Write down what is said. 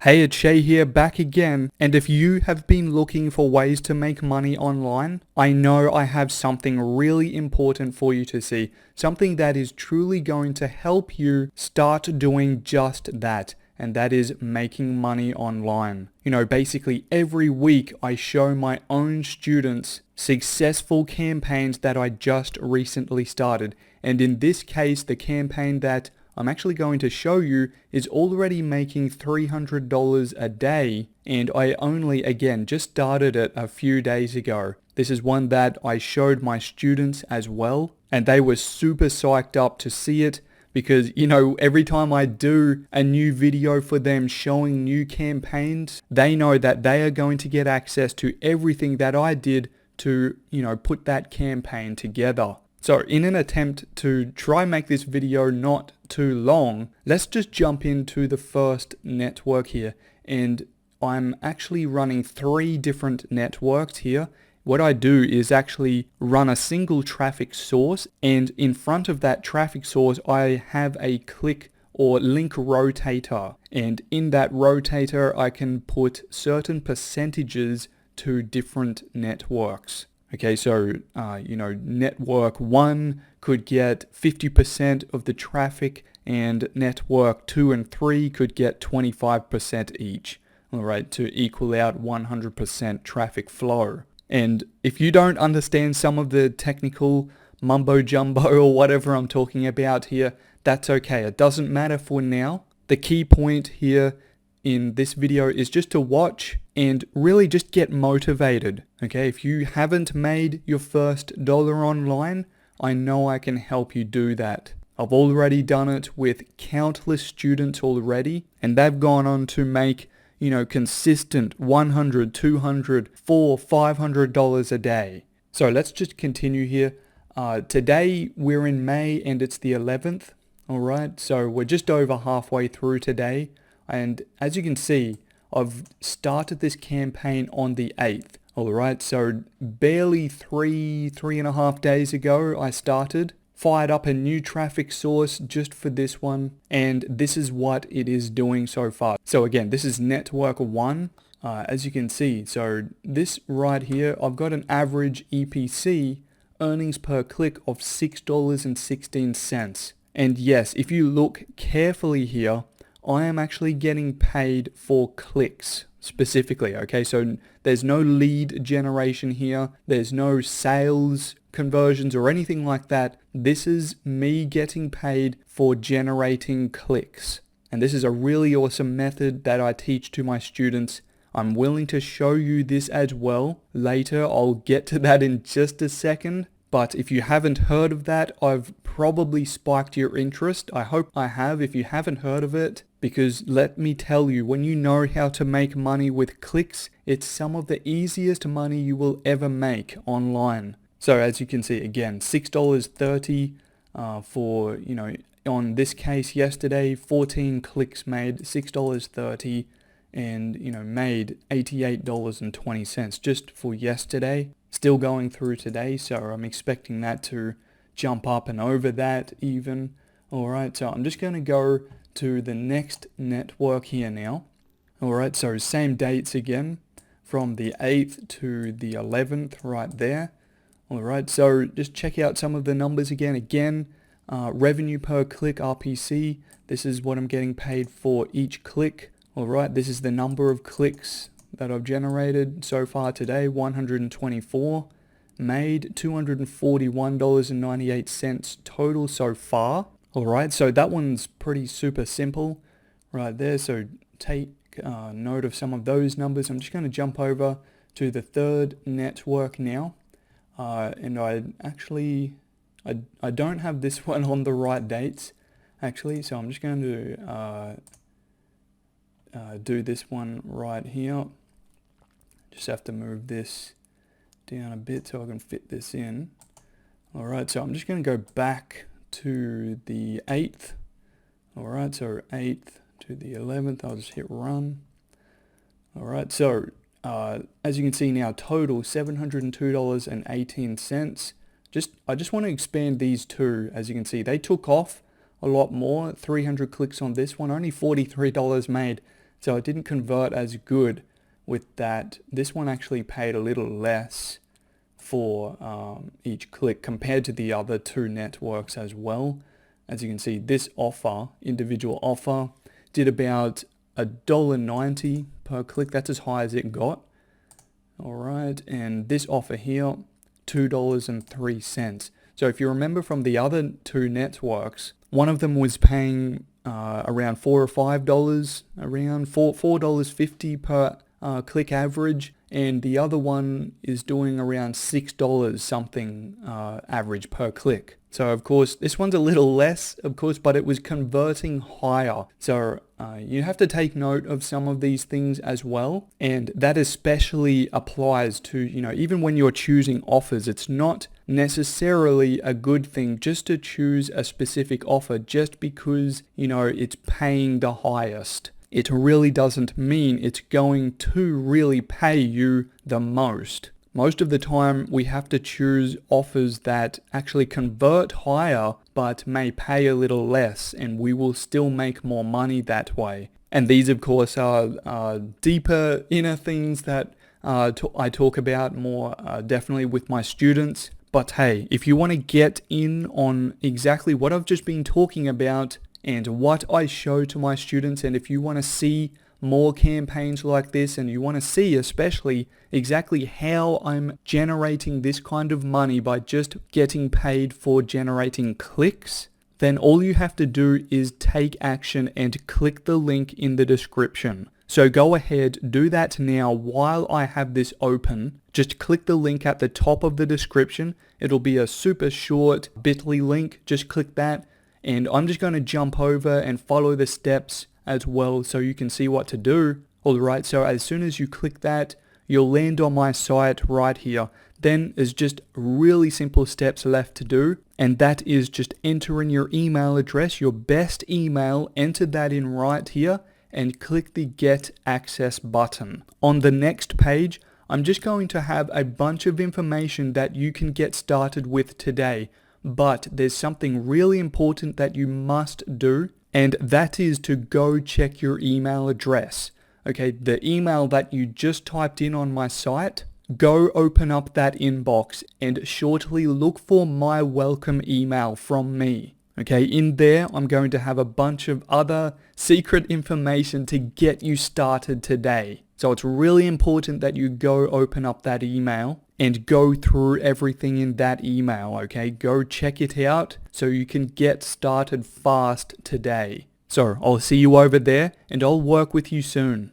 Hey, it's Shay here, back again, and if you have been looking for ways to make money online, I know I have something really important for you to see, something that is truly going to help you start doing just that, and that is making money online. You know, basically every week I show my own students successful campaigns that I just recently started, and in this case, the campaign that I'm actually going to show you is already making $300 a day, and I only, again, just started it a few days ago. This is one that I showed my students as well, and they were super psyched up to see it because, you know, every time I do a new video for them showing new campaigns, they know that they are going to get access to everything that I did to, you know, put that campaign together. So in an attempt to try make this video not too long, let's just jump into the first network here. And I'm actually running 3 different networks here. What I do is actually run a single traffic source, and in front of that traffic source, I have a click or link rotator. And in that rotator, I can put certain percentages to different networks. Okay, so, you know, network 1 could get 50% of the traffic, and network 2 and 3 could get 25% each, all right, to equal out 100% traffic flow. And if you don't understand some of the technical mumbo jumbo or whatever I'm talking about here, that's okay. It doesn't matter for now. The key point here in this video is just to watch and really just get motivated. Okay, if you haven't made your first dollar online, I know I can help you do that. I've already done it with countless students already, and they've gone on to make, you know, consistent $100, $200, $400, $500 a day. So let's just continue here. Today we're in May and it's the 11th. All right, so we're just over halfway through today. And as you can see, I've started this campaign on the 8th. All right, so barely three and a half days ago, I fired up a new traffic source just for this one. And this is what it is doing so far. So again, this is network 1, as you can see. So this right here, I've got an average EPC, earnings per click, of $6.16. And yes, if you look carefully here, I am actually getting paid for clicks specifically, okay? So there's no lead generation here. There's no sales conversions or anything like that. This is me getting paid for generating clicks. And this is a really awesome method that I teach to my students. I'm willing to show you this as well later. I'll get to that in just a second. But if you haven't heard of that, I've probably spiked your interest. I hope I have if you haven't heard of it. Because let me tell you, when you know how to make money with clicks, it's some of the easiest money you will ever make online. So as you can see, again, $6.30 for, you know, on this case yesterday, 14 clicks made $6.30 and, you know, made $88.20 just for yesterday. Still going through today, so I'm expecting that to jump up and over that even. Alright, so I'm just going to go to the next network here now. Alright, so same dates again, from the 8th to the 11th right there. Alright, so just check out some of the numbers again. Revenue per click, RPC, this is what I'm getting paid for each click. Alright, this is the number of clicks that I've generated so far today, 124. Made $241.98 total so far. Alright, so that one's pretty super simple right there, so take note of some of those numbers. I'm just going to jump over to the third network now, and I don't have this one on the right dates actually, so I'm just going to do this one right here. Just have to move this down a bit so I can fit this in. Alright, so I'm just going to go back to the 8th. Alright, so 8th to the 11th, I'll just hit run. Alright, so as you can see now, total $702.18. I just want to expand these two. As you can see, they took off a lot more, 300 clicks on this one, only $43 made. So it didn't convert as good with that. This one actually paid a little less for each click compared to the other two networks as well. As you can see, this offer, individual offer, did about $1.90 per click. That's as high as it got. All right, and this offer here, $2.03. So if you remember from the other two networks, one of them was paying around $4 or $5, around $4.50 per click average, and the other one is doing around $6 something average per click. So of course this one's a little less, of course, but it was converting higher. So you have to take note of some of these things as well, and that especially applies to, even when you're choosing offers. It's not necessarily a good thing just to choose a specific offer just because it's paying the highest. It really doesn't mean it's going to really pay you the most. Most of the time we have to choose offers that actually convert higher but may pay a little less, and we will still make more money that way. And these of course are deeper inner things that I talk about more definitely with my students. But hey, if you want to get in on exactly what I've just been talking about and what I show to my students, and if you want to see more campaigns like this, and you want to see especially exactly how I'm generating this kind of money by just getting paid for generating clicks, then all you have to do is take action and click the link in the description. So go ahead, do that now while I have this open. Just click the link at the top of the description. It'll be a super short bit.ly link. Just click that, and I'm just going to jump over and follow the steps as well so you can see what to do. Alright, so as soon as you click that, you'll land on my site right here. Then there's just really simple steps left to do, and that is just enter in your email address, your best email, enter that in right here, and click the Get Access button. On the next page, I'm just going to have a bunch of information that you can get started with today, but there's something really important that you must do, and that is to go check your email address. Okay, the email that you just typed in on my site, go open up that inbox and shortly look for my welcome email from me. Okay, in there I'm going to have a bunch of other secret information to get you started today. So it's really important that you go open up that email and go through everything in that email, okay? Go check it out so you can get started fast today. So I'll see you over there, and I'll work with you soon.